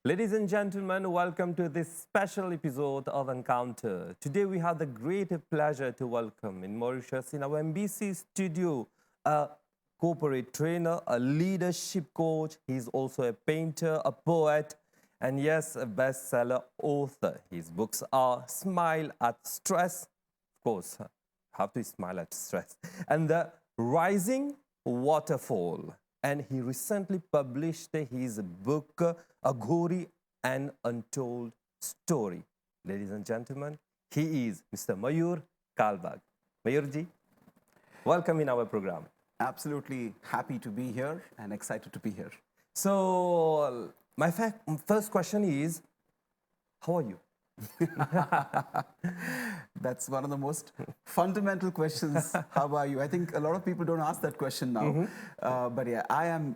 Ladies and gentlemen, welcome to this special episode of Encounter. Today we have the great pleasure to welcome in Mauritius in our MBC studio a corporate trainer, a leadership coach. He's also a painter, a poet, and yes, a bestseller author. His books are Smile at Stress, of course, have to smile at stress, and The Rising Waterfall. And he recently published his book, A Gory and Untold Story. Ladies and gentlemen, he is Mr. Mayur Kalbag. Mayurji, welcome in our program. Absolutely happy to be here and excited to be here. So, my first question is, how are you? That's one of the most fundamental questions. How are you? I think a lot of people don't ask that question now. But yeah, I'm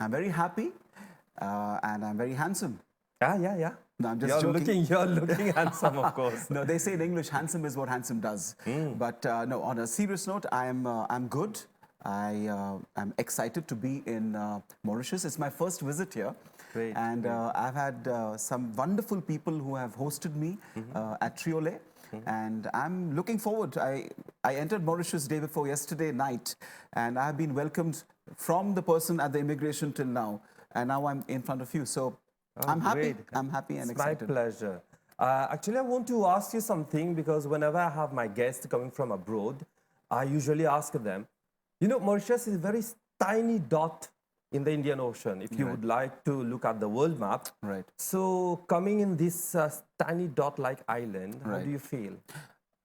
very happy and I'm very handsome. Yeah. No, I'm just joking. You're looking handsome, of course. No, they say in English, handsome is what handsome does. But no, on a serious note, I'm good. I am excited to be in Mauritius. It's my first visit here. Great, and I've had some wonderful people who have hosted me at Triolet. And I'm looking forward. I entered Mauritius day before yesterday night, and I've been welcomed from the person at the immigration till now. And now I'm in front of you. So I'm happy. Great. I'm happy and It's excited. my pleasure. Actually, I want to ask you something because whenever I have my guests coming from abroad, I usually ask them, you know, Mauritius is a very tiny dot in the Indian Ocean, if you would like to look at the world map. Right. So coming in this tiny dot-like island, how do you feel?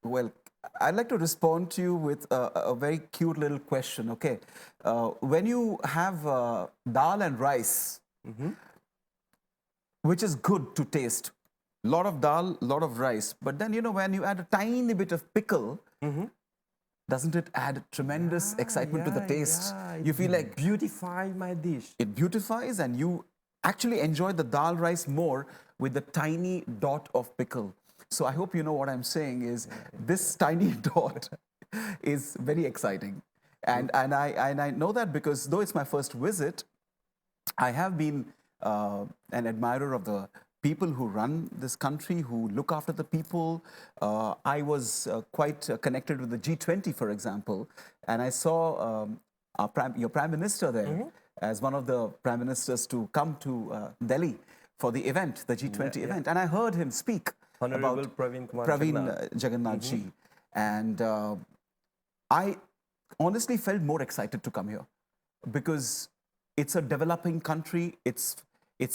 Well, I'd like to respond to you with a very cute little question, okay? When you have dal and rice, which is good to taste, lot of dal, lot of rice, but then, you know, when you add a tiny bit of pickle, doesn't it add tremendous excitement to the taste? You feel like beautify my dish. it beautifies and you actually enjoy the dal rice more with the tiny dot of pickle. So I hope you know what I'm saying is this tiny dot is very exciting. And I know that because though it's my first visit, I have been an admirer of the people who run this country, who look after the people. I was quite connected with the G20, for example, and I saw your Prime Minister there as one of the Prime Ministers to come to Delhi for the event, the G20 event. And I heard him speak Honorable about Praveen Jagannath Ji. And I honestly felt more excited to come here because it's a developing country. It's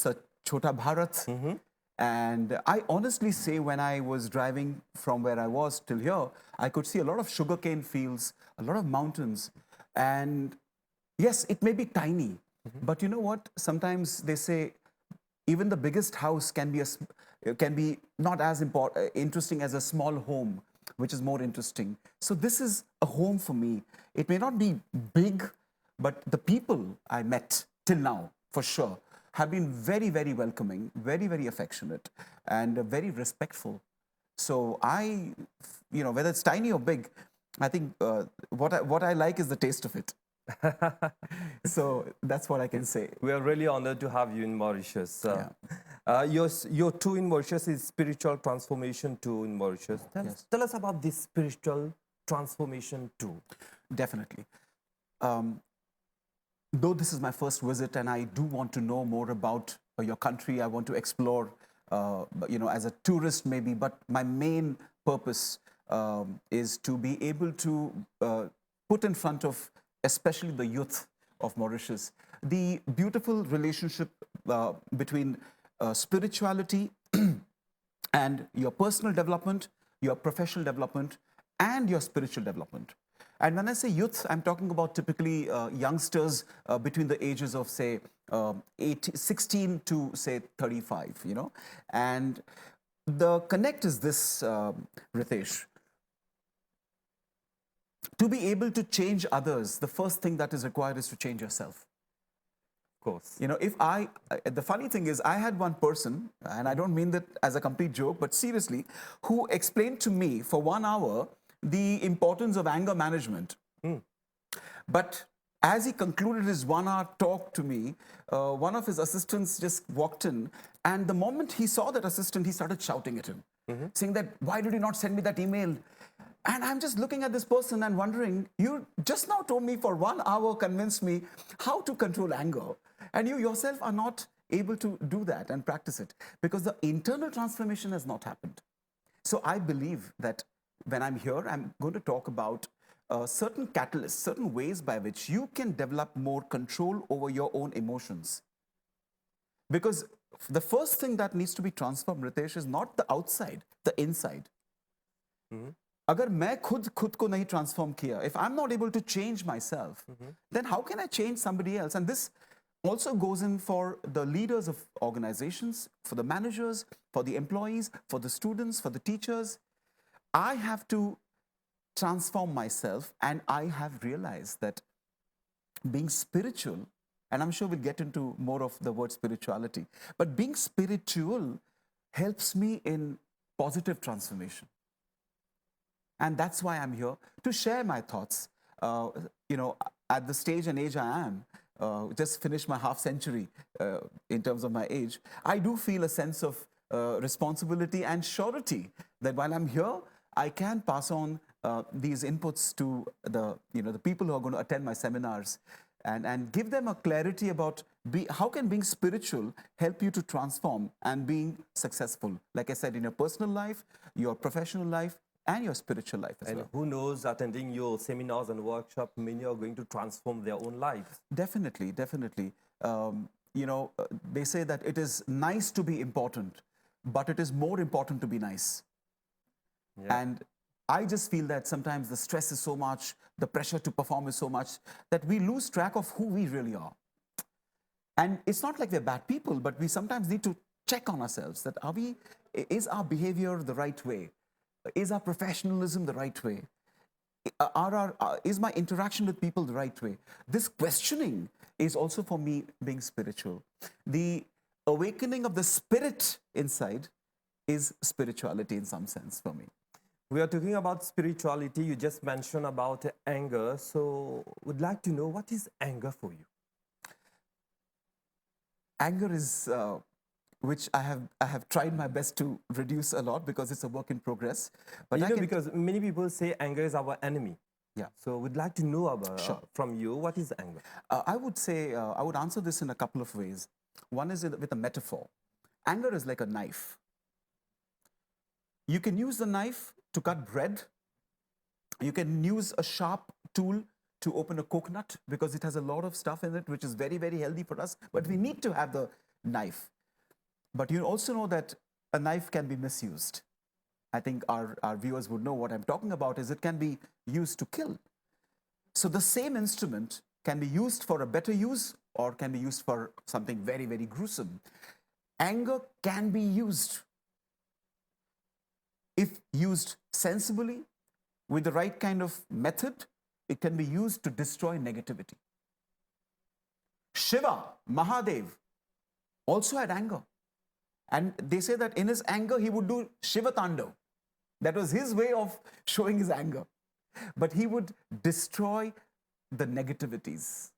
a Chota Bharat. And I honestly say when I was driving from where I was till here, I could see a lot of sugarcane fields, a lot of mountains. And yes, it may be tiny, but you know what? Sometimes they say even the biggest house can be not as interesting as a small home, which is more interesting. So this is a home for me. It may not be big, but the people I met till now, for sure, have been very, very welcoming, very, very affectionate, and very respectful. So whether it's tiny or big, I think what I like is the taste of it. So that's what I can say. We are really honored to have you in Mauritius. Your tour in Mauritius is spiritual transformation tour in Mauritius. Tell us about this spiritual transformation tour. Definitely. Though this is my first visit and I do want to know more about your country, I want to explore, as a tourist maybe, but my main purpose is to be able to put in front of especially the youth of Mauritius the beautiful relationship between spirituality and your personal development, your professional development, and your spiritual development. And when I say youth, I'm talking about typically youngsters between the ages of, say, 16 to, say, 35, you know. And the connect is this, Ritesh. To be able to change others, the first thing that is required is to change yourself. Of course. You know, the funny thing is, I had one person, and I don't mean that as a complete joke, but seriously, who explained to me for 1 hour the importance of anger management. But As he concluded his 1 hour talk to me, one of his assistants just walked in. And the moment he saw that assistant, he started shouting at him, saying that, why did you not send me that email? And I'm just looking at this person and wondering, you just now told me for 1 hour, convinced me how to control anger. And you yourself are not able to do that and practice it because the internal transformation has not happened. So I believe that when I'm here, I'm going to talk about certain catalysts, certain ways by which you can develop more control over your own emotions. Because the first thing that needs to be transformed, Ritesh, is not the outside, the inside. अगर मैं खुद को नहीं transform किया, if I'm not able to change myself, then how can I change somebody else? And this also goes in for the leaders of organizations, for the managers, for the employees, for the students, for the teachers. I have to transform myself, and I have realized that being spiritual, and I'm sure we'll get into more of the word spirituality, but being spiritual helps me in positive transformation. And that's why I'm here to share my thoughts. At the stage and age I am, just finished my half century in terms of my age, I do feel a sense of responsibility and surety that while I'm here, I can pass on these inputs to the people who are going to attend my seminars and give them a clarity about how can being spiritual help you to transform and being successful, like I said, in your personal life, your professional life, and your spiritual life as well. And who knows, attending your seminars and workshops, many are going to transform their own lives. Definitely, definitely. They say that it is nice to be important, but it is more important to be nice. Yeah. And I just feel that sometimes the stress is so much, the pressure to perform is so much, that we lose track of who we really are. And it's not like we're bad people, but we sometimes need to check on ourselves that is our behavior the right way? Is our professionalism the right way? Is my interaction with people the right way? This questioning is also for me being spiritual. The awakening of the spirit inside is spirituality in some sense for me. We are talking about spirituality. You just mentioned about anger. So would like to know, what is anger for you? Anger is which I have tried my best to reduce a lot because it's a work in progress. But because many people say anger is our enemy. Yeah. So we'd like to know about from you, what is anger? I would say, I would answer this in a couple of ways. One is with a metaphor. Anger is like a knife. You can use the knife to cut bread. You can use a sharp tool to open a coconut because it has a lot of stuff in it, which is very, very healthy for us. But we need to have the knife. But you also know that a knife can be misused. I think our viewers would know what I'm talking about is it can be used to kill. So the same instrument can be used for a better use or can be used for something very, very gruesome. Anger can be used. If used sensibly, with the right kind of method, it can be used to destroy negativity. Shiva, Mahadev, also had anger. And they say that in his anger, he would do Shiva Tandav. That was his way of showing his anger. But he would destroy the negativities.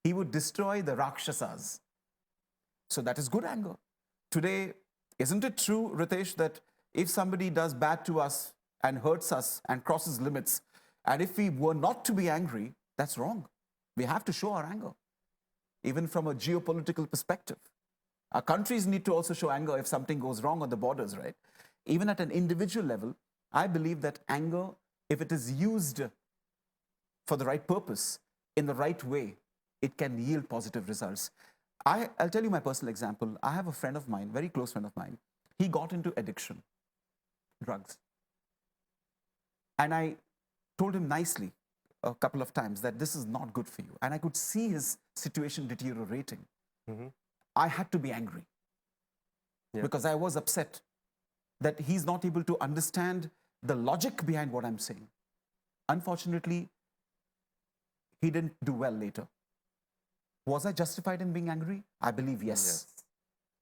He would destroy the Rakshasas. So that is good anger. Today, isn't it true, Ritesh, that if somebody does bad to us and hurts us and crosses limits, and if we were not to be angry, that's wrong. We have to show our anger, even from a geopolitical perspective. Our countries need to also show anger if something goes wrong on the borders, right? Even at an individual level, I believe that anger, if it is used for the right purpose, in the right way, it can yield positive results. I'll tell you my personal example. I have a friend of mine, very close friend of mine. He got into addiction, drugs. And I told him nicely a couple of times that this is not good for you. And I could see his situation deteriorating. I had to be angry because I was upset that he's not able to understand the logic behind what I'm saying. Unfortunately, he didn't do well later. Was I justified in being angry? I believe yes.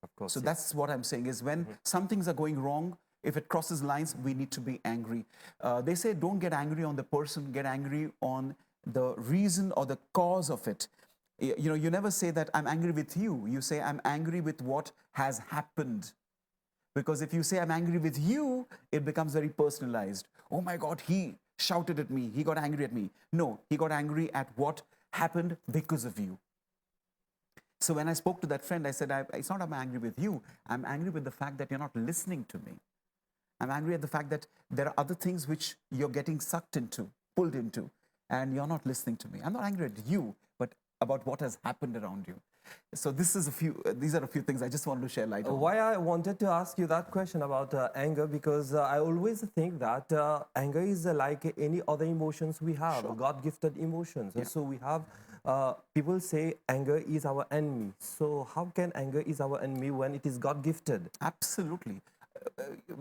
Of course. So that's what I'm saying is when some things are going wrong, if it crosses lines, we need to be angry. They say don't get angry on the person, get angry on the reason or the cause of it. You know, you never say that I'm angry with you. You say I'm angry with what has happened. Because if you say I'm angry with you, it becomes very personalized. Oh my God, he shouted at me. He got angry at me. No, he got angry at what happened because of you. So when I spoke to that friend, I said, it's not I'm angry with you. I'm angry with the fact that you're not listening to me. I'm angry at the fact that there are other things which you're getting sucked into, pulled into, and you're not listening to me. I'm not angry at you, but about what has happened around you. So these are a few things I just wanted to share light on. Why I wanted to ask you that question about anger, because I always think that anger is like any other emotions we have, Sure. God-gifted emotions. And so we have, people say anger is our enemy. So how can anger is our enemy when it is God-gifted? Absolutely.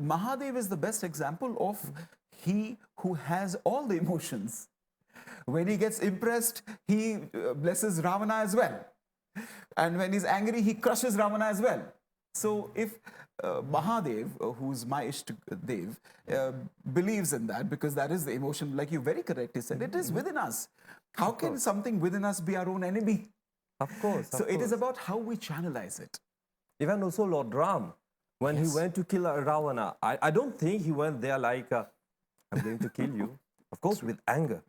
Mahadev is the best example of he who has all the emotions. When he gets impressed, he blesses Ravana as well. And when he's angry, he crushes Ravana as well. So if Mahadev, who's my Ishtadev, believes in that, because that is the emotion, like you very correctly said, it is within us. How can something within us be our own enemy? Of course. So it is about how we channelize it. Even also Lord Ram, when he went to kill Ravana, I don't think he went there like, I'm going to kill you. Of course, with anger.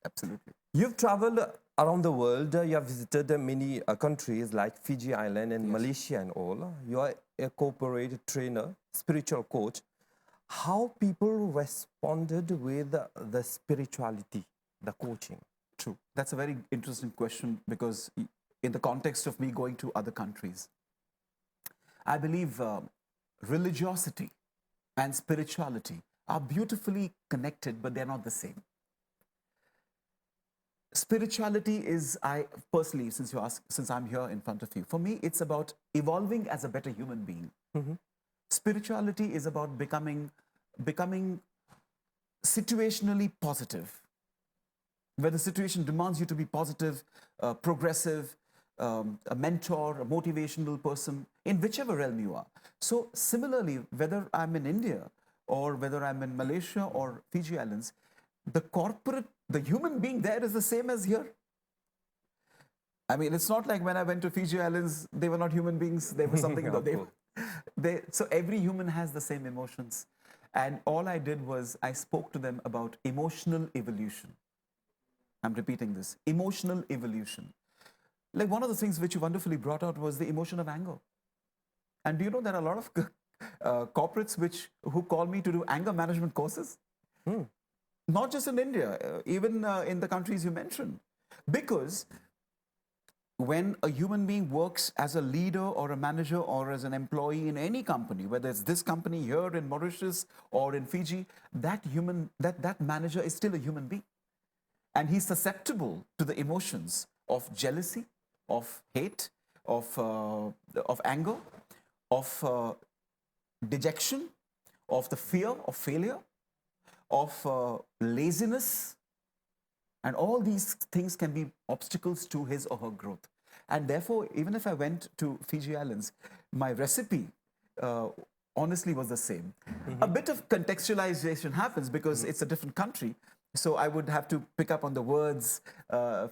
Absolutely. You've traveled around the world. You have visited many countries like Fiji Island and Malaysia and all. You are a corporate trainer, spiritual coach. How people responded with the spirituality, the coaching? True. That's a very interesting question, because in the context of me going to other countries, I believe religiosity and spirituality are beautifully connected, but they're not the same. Spirituality is, I personally, since I'm here in front of you, for me, it's about evolving as a better human being. Spirituality is about becoming situationally positive, where the situation demands you to be positive, progressive, a mentor, a motivational person, in whichever realm you are. So similarly, whether I'm in India or whether I'm in Malaysia or Fiji Islands, the human being there is the same as here. I mean, it's not like when I went to Fiji Islands, they were not human beings. They were something that so every human has the same emotions. And all I did was I spoke to them about emotional evolution. I'm repeating this, emotional evolution. Like one of the things which you wonderfully brought out was the emotion of anger. And do you know there are a lot of corporates who call me to do anger management courses? Not just in India, even in the countries you mentioned. Because when a human being works as a leader or a manager or as an employee in any company, whether it's this company here in Mauritius or in Fiji, that manager is still a human being. And he's susceptible to the emotions of jealousy, of hate, of anger, of dejection, of the fear of failure, of laziness. And all these things can be obstacles to his or her growth. And therefore, even if I went to Fiji Islands, my recipe honestly was the same. A bit of contextualization happens because it's a different country. So I would have to pick up on the words.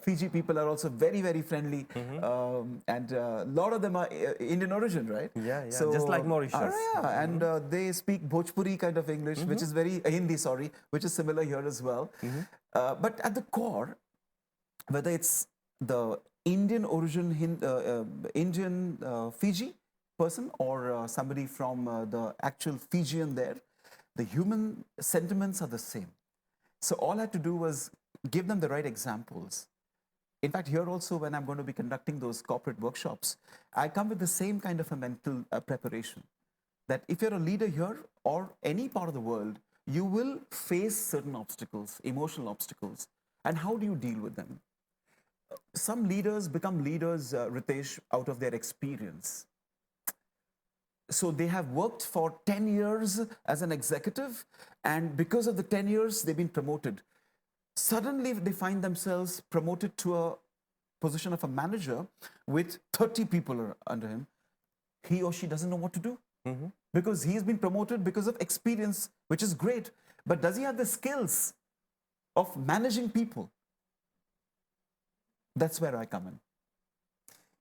Fiji people are also very, very friendly. And a lot of them are Indian origin, right? Yeah. So, just like Mauritius. And they speak Bhojpuri kind of English, which is very, Hindi, sorry, which is similar here as well. But at the core, whether it's the Indian origin, Indian Fiji person or somebody from the actual Fijian there, the human sentiments are the same. So all I had to do was give them the right examples. In fact, here also, when I'm going to be conducting those corporate workshops, I come with the same kind of a mental preparation. That if you're a leader here or any part of the world, you will face certain obstacles, emotional obstacles. And how do you deal with them? Some leaders become leaders, Ritesh, out of their experience. So they have worked for 10 years as an executive, and because of the 10 years, they've been promoted. Suddenly, they find themselves promoted to a position of a manager with 30 people under him. He or she doesn't know what to do because he's been promoted because of experience, which is great. But does he have the skills of managing people? That's where I come in.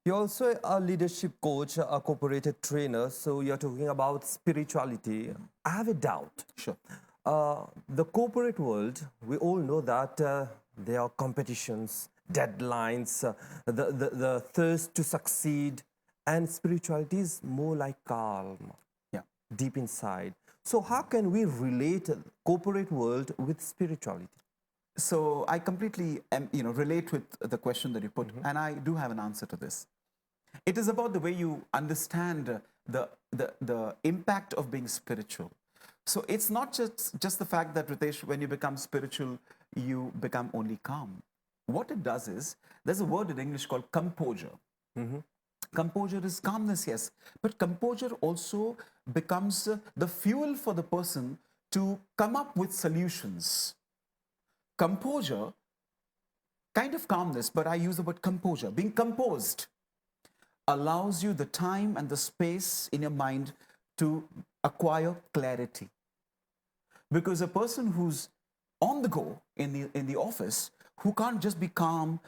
You're also a leadership coach, a corporate trainer. So you're talking about spirituality. I have a doubt. Sure. The corporate world, we all know that there are competitions, deadlines, the thirst to succeed, and spirituality is more like calm, Yeah. deep inside. So how can we relate corporate world with spirituality? So I completely relate with the question that you put, and I do have an answer to this. It is about the way you understand the impact of being spiritual. So it's not just the fact that, Ritesh, when you become spiritual, you become only calm. What it does is, there's a word in English called composure. Composure is calmness, yes, but composure also becomes the fuel for the person to come up with solutions. Composure, kind of calmness, but I use the word composure. Being composed allows you the time and the space in your mind to acquire clarity. Because a person who's on the go in the office, who can't just be calm,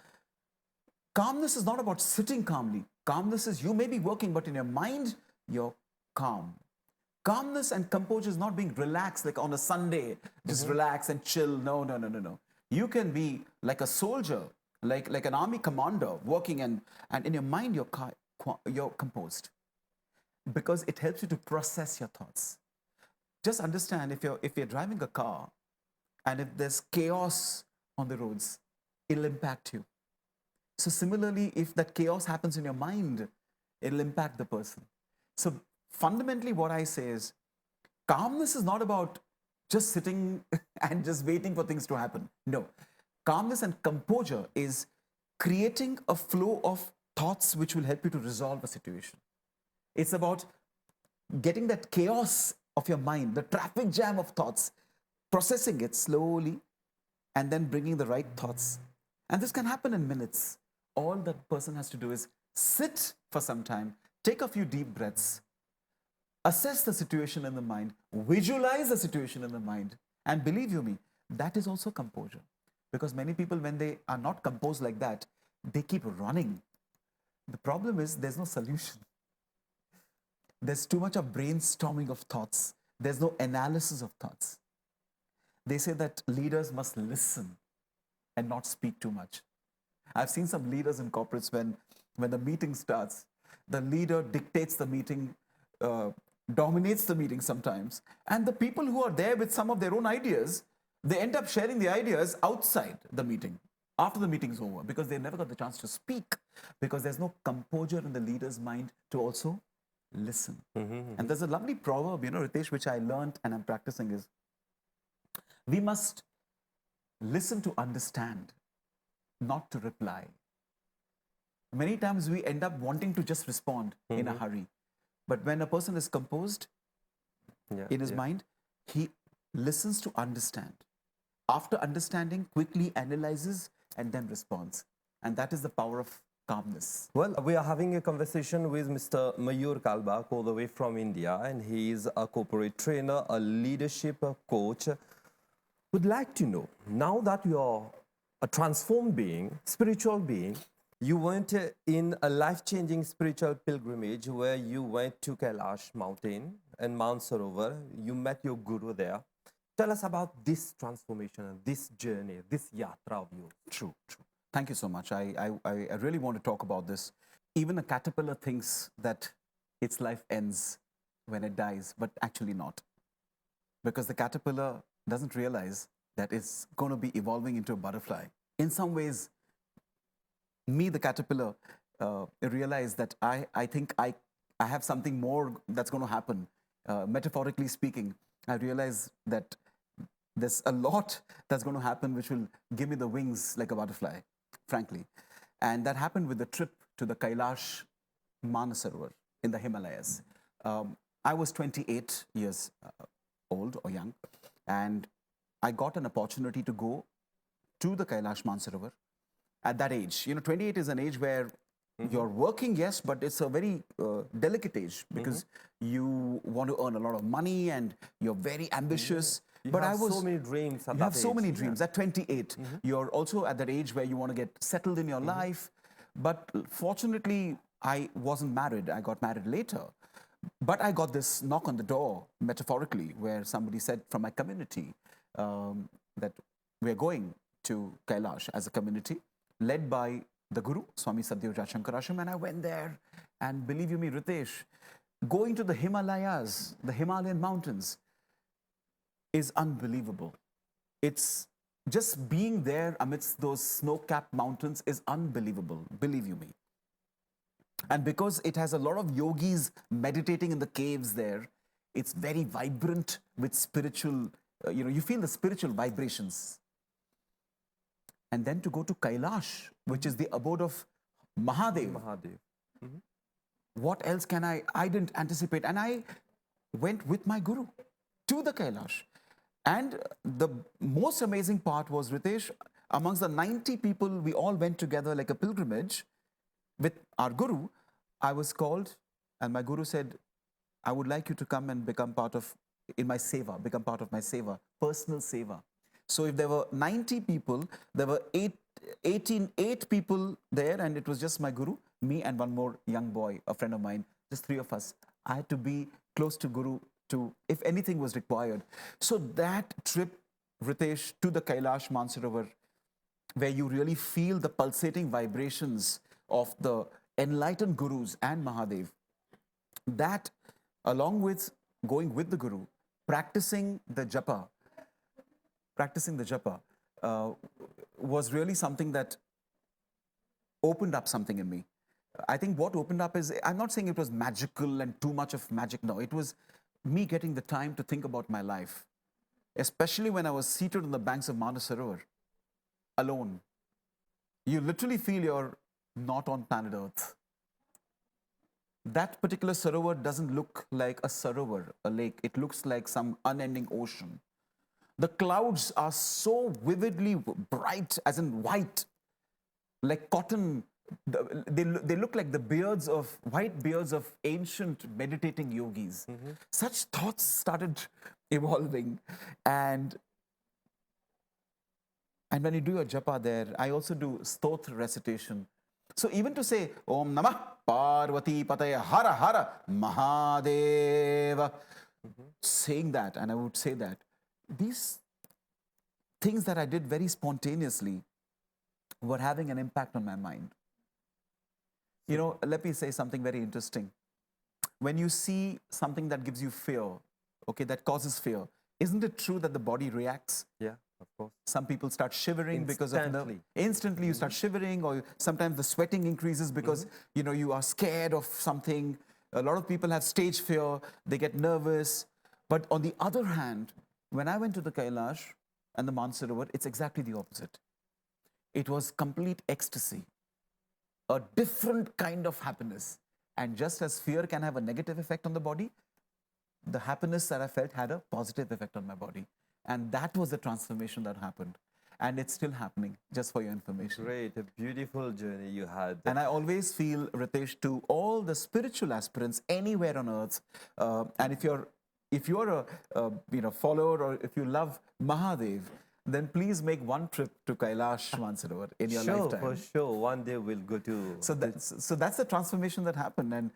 calmness is not about sitting calmly. Calmness is, you may be working, but in your mind, you're calm. Calmness and composure is not being relaxed like on a Sunday, just relax and chill. No, no, no, no, no. You can be like a soldier, like an army commander working, and in your mind, you're composed, because it helps you to process your thoughts. Just understand, if you're driving a car and if there's chaos on the roads, it'll impact you. So similarly, if that chaos happens in your mind, it'll impact the person. So fundamentally, what I say is, calmness is not about just sitting and just waiting for things to happen. No. Calmness and composure is creating a flow of thoughts which will help you to resolve a situation. It's about getting that chaos of your mind, the traffic jam of thoughts, processing it slowly, and then bringing the right thoughts. And this can happen in minutes. All that person has to do is sit for some time, take a few deep breaths, assess the situation in the mind, visualize the situation in the mind, and believe you me, that is also composure. Because many people, when they are not composed like that, they keep running. The problem is, there's no solution. There's too much of brainstorming of thoughts. There's no analysis of thoughts. They say that leaders must listen and not speak too much. I've seen some leaders in corporates, when the meeting starts, the leader dictates the meeting, dominates the meeting sometimes. And the people who are there with some of their own ideas, they end up sharing the ideas outside the meeting, after the meeting's over, because they never got the chance to speak, because there's no composure in the leader's mind to also listen. And there's a lovely proverb, Ritesh, which I learned and I'm practicing, is, we must listen to understand, not to reply. Many times we end up wanting to just respond in a hurry. But when a person is composed in his mind, he listens to understand. After understanding, quickly analyzes and then responds. And that is the power of calmness. Well, we are having a conversation with Mr. Mayur Kalbag, all the way from India, and he is a corporate trainer, a leadership coach. Would like to know, now that you're a transformed being, spiritual being, you went in a life-changing spiritual pilgrimage where you went to Kailash mountain and Mount Sarovar. You met your guru there. Tell us about this transformation, this journey, this yatra of yours. True, true. Thank you so much. I really want to talk about this. Even a caterpillar thinks that its life ends when it dies, but actually not. Because the caterpillar doesn't realize that it's going to be evolving into a butterfly. In some ways, me, the caterpillar, realized that I think I have something more that's going to happen. Metaphorically speaking, I realized that there's a lot that's going to happen which will give me the wings like a butterfly, frankly. And that happened with the trip to the Kailash Manasarovar in the Himalayas. I was 28 years old or young, and I got an opportunity to go to the Kailash Mansarovar at that age. 28 is an age where you're working, yes, but it's a very delicate age, because you want to earn a lot of money and you're very ambitious. You but have I was so many dreams at you that have so age. many Yeah. dreams. At 28, you're also at that age where you want to get settled in your life. But fortunately, I wasn't married. I got married later. But I got this knock on the door, metaphorically, where somebody said from my community that we're going to Kailash as a community, led by the Guru, Swami Satyavrat Shankarasham. And I went there. And believe you me, Ritesh, going to the Himalayas, the Himalayan mountains, is unbelievable. It's just being there amidst those snow-capped mountains is unbelievable, believe you me. And because it has a lot of yogis meditating in the caves there, it's very vibrant with spiritual, you feel the spiritual vibrations. And then to go to Kailash, which is the abode of Mahadev, Mahadev. what else can I didn't anticipate. And I went with my guru to the Kailash. And the most amazing part was, Ritesh, amongst the 90 people, we all went together like a pilgrimage with our guru. I was called, and my guru said, I would like you to come and become part of, in my seva, become part of my seva, personal seva. So if there were 90 people, there were eight people there, and it was just my guru, me and one more young boy, a friend of mine, just three of us. I had to be close to guru to, if anything was required. So that trip, Ritesh, to the Kailash Mansarovar, where you really feel the pulsating vibrations of the enlightened gurus and Mahadev, that along with going with the guru, practicing the japa, was really something that opened up something in me. I think what opened up is, I'm not saying it was magical and too much of magic. No, it was me getting the time to think about my life, especially when I was seated on the banks of Manasarovar, alone. You literally feel you're not on planet Earth. That particular Sarovar doesn't look like a Sarovar, a lake. It looks like some unending ocean. The clouds are so vividly bright, as in white, like cotton. They look like the beards of, white beards of ancient meditating yogis. Such thoughts started evolving. And when you do your japa there, I also do stotra recitation. So even to say, Om Namah Parvati Pataya Hara Hara Mahadeva, saying that, and I would say that, these things that I did very spontaneously were having an impact on my mind. You know, let me say something very interesting. When you see something that gives you fear, okay, that causes fear, isn't it true that the body reacts? Yeah, of course. Some people start shivering because of Instantly. instantly you start shivering, or sometimes the sweating increases because you are scared of something. A lot of people have stage fear, they get nervous. But on the other hand, when I went to the Kailash and the Mansarovar, it's exactly the opposite. It was complete ecstasy, a different kind of happiness. And just as fear can have a negative effect on the body, the happiness that I felt had a positive effect on my body. And that was the transformation that happened. And it's still happening, just for your information. Great, a beautiful journey you had. And I always feel, Ritesh, to all the spiritual aspirants anywhere on earth, and if you're a follower, or if you love Mahadev, then please make one trip to Kailash Mansarovar in your lifetime. For sure. One day we'll go to. So that's the transformation that happened. And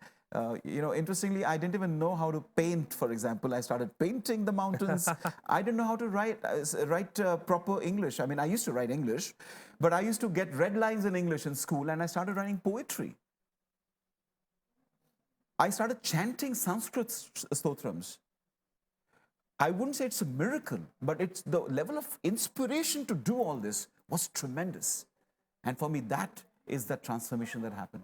interestingly, I didn't even know how to paint. For example, I started painting the mountains. I didn't know how to write proper English. I mean, I used to write English, but I used to get red lines in English in school, and I started writing poetry. I started chanting Sanskrit stotrams. I wouldn't say it's a miracle, but it's the level of inspiration to do all this was tremendous. And for me, that is the transformation that happened.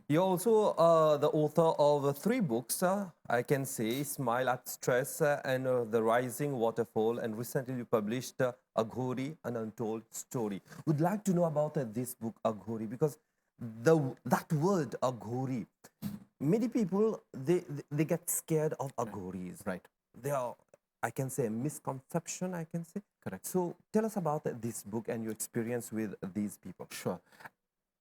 You're also the author of 3 books, I can say, Smile at Stress and The Rising Waterfall. And recently you published Aghori, An Untold Story. Would like to know about this book, Aghori, because that word, Aghori, many people, they get scared of Aghoris. Right. They are, I can say, a misconception, I can say. Correct. So tell us about this book and your experience with these people. Sure.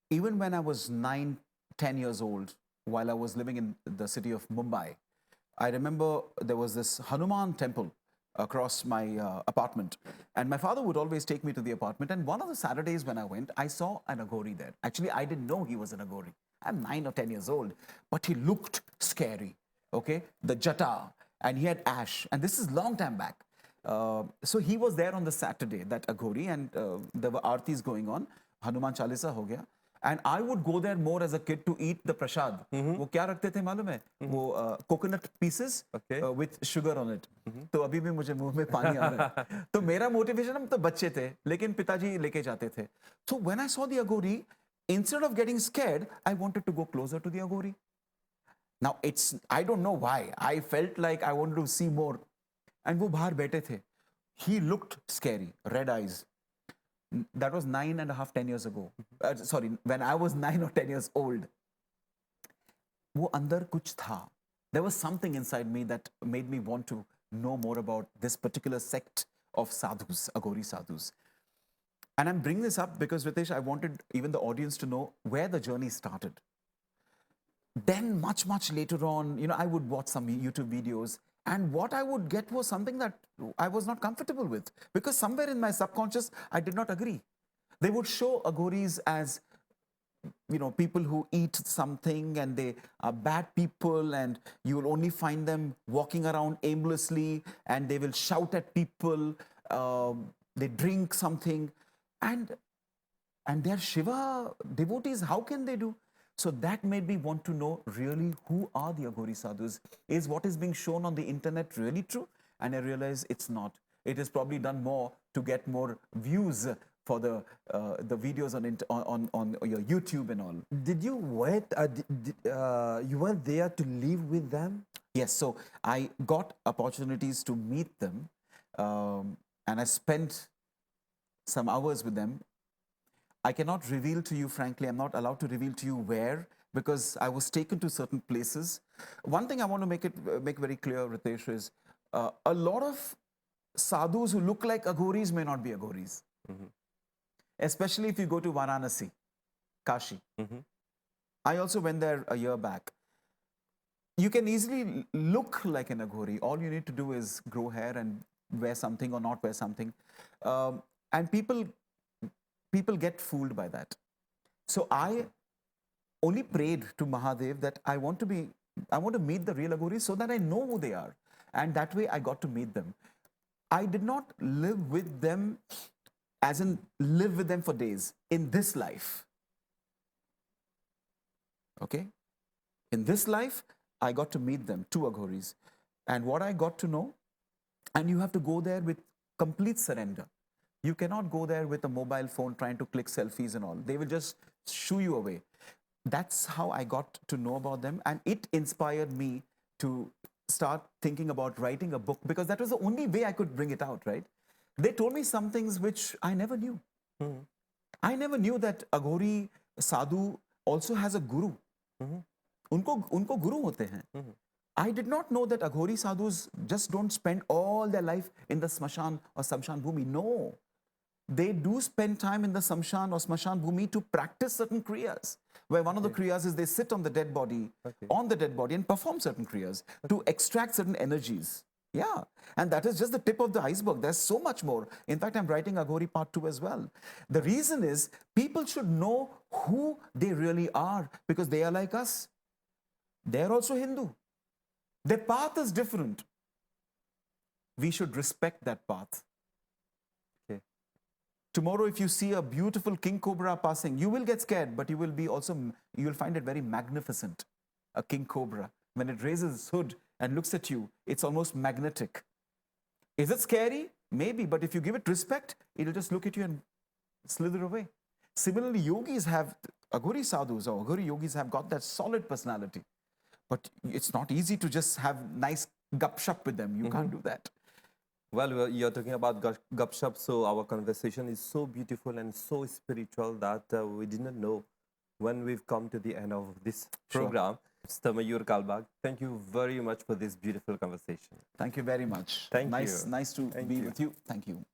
Even when I was 9, 10 years old, while I was living in the city of Mumbai, I remember there was this Hanuman temple across my apartment. And my father would always take me to the apartment. And one of the Saturdays when I went, I saw an Aghori there. Actually, I didn't know he was an Aghori. I'm 9 or 10 years old, but he looked scary. Okay, the jata, and he had ash. And this is long time back. So he was there on the Saturday, that Aghori, and there were aartis going on. Hanuman Chalisa ho gaya. And I would go there more as a kid to eat the prasad. वो क्या रखते थे मालूम है? वो coconut pieces with sugar on it. तो अभी भी मुझे मुंह में पानी आ रहा है. तो मेरा motivation, हम तो बच्चे थे, लेकिन पिताजी लेके जाते थे. So when I saw the Aghori, instead of getting scared, I wanted to go closer to the Aghori. Now I don't know why. I felt like I wanted to see more. And वो बाहर बैठे थे. He looked scary, red eyes. That was 9.5, 10 years ago. Sorry, when I was 9 or 10 years old. वो अंदर कुछ था. There was something inside me that made me want to know more about this particular sect of sadhus, Aghori sadhus. And I'm bringing this up because, Ritesh, I wanted even the audience to know where the journey started. Then much, much later on, I would watch some YouTube videos, and what I would get was something that I was not comfortable with, because somewhere in my subconscious, I did not agree. They would show Aghoris as, people who eat something and they are bad people, and you will only find them walking around aimlessly, and they will shout at people, they drink something, and they're Shiva devotees. How can they do? So that made me want to know really who are the Aghori sadhus. Is what is being shown on the internet really true? And I realized it's not. It is probably done more to get more views for the videos on your YouTube and all. Did you went? You went there to live with them? Yes. So I got opportunities to meet them, and I spent some hours with them. I cannot reveal to you, frankly, I'm not allowed to reveal to you where, because I was taken to certain places. One thing I want to make very clear, Ritesh, is a lot of sadhus who look like Aghoris may not be Aghoris. Especially if you go to Varanasi, Kashi. I also went there a year back. You can easily look like an Aghori. All you need to do is grow hair and wear something or not wear something. And people get fooled by that. So I only prayed to Mahadev that I want to meet the real Aghoris so that I know who they are. And that way I got to meet them. I did not live with them as in live with them for days in this life. Okay? In this life, I got to meet them, 2 Aghoris. And what I got to know, and you have to go there with complete surrender. You cannot go there with a mobile phone trying to click selfies and all. They will just shoo you away. That's how I got to know about them. And it inspired me to start thinking about writing a book, because that was the only way I could bring it out, right? They told me some things which I never knew. I never knew that Aghori sadhu also has a guru. Unko guru hote hain. I did not know that Aghori sadhus just don't spend all their life in the smashan or samshan bhumi. No. They do spend time in the samshan or smashan bhumi to practice certain kriyas, where one of the kriyas is they sit on the dead body, and perform certain kriyas to extract certain energies. Yeah, and that is just the tip of the iceberg. There's so much more. In fact, I'm writing Aghori Part 2 as well. The reason is people should know who they really are, because they are like us. They're also Hindu. Their path is different. We should respect that path. Tomorrow, if you see a beautiful king cobra passing, you will get scared, but you will find it very magnificent. A king cobra, when it raises its hood and looks at you, it's almost magnetic. Is it scary? Maybe, but if you give it respect, it'll just look at you and slither away. Similarly, Aghori sadhus or Aghori yogis have got that solid personality. But it's not easy to just have nice gupshup with them. You can't do that. Well, you're talking about gupshup, so our conversation is so beautiful and so spiritual that we didn't know when we've come to the end of this program. Mr. Mayur Kalbag, thank you very much for this beautiful conversation. Thank you very much. Thank you. Nice to be with you. Thank you.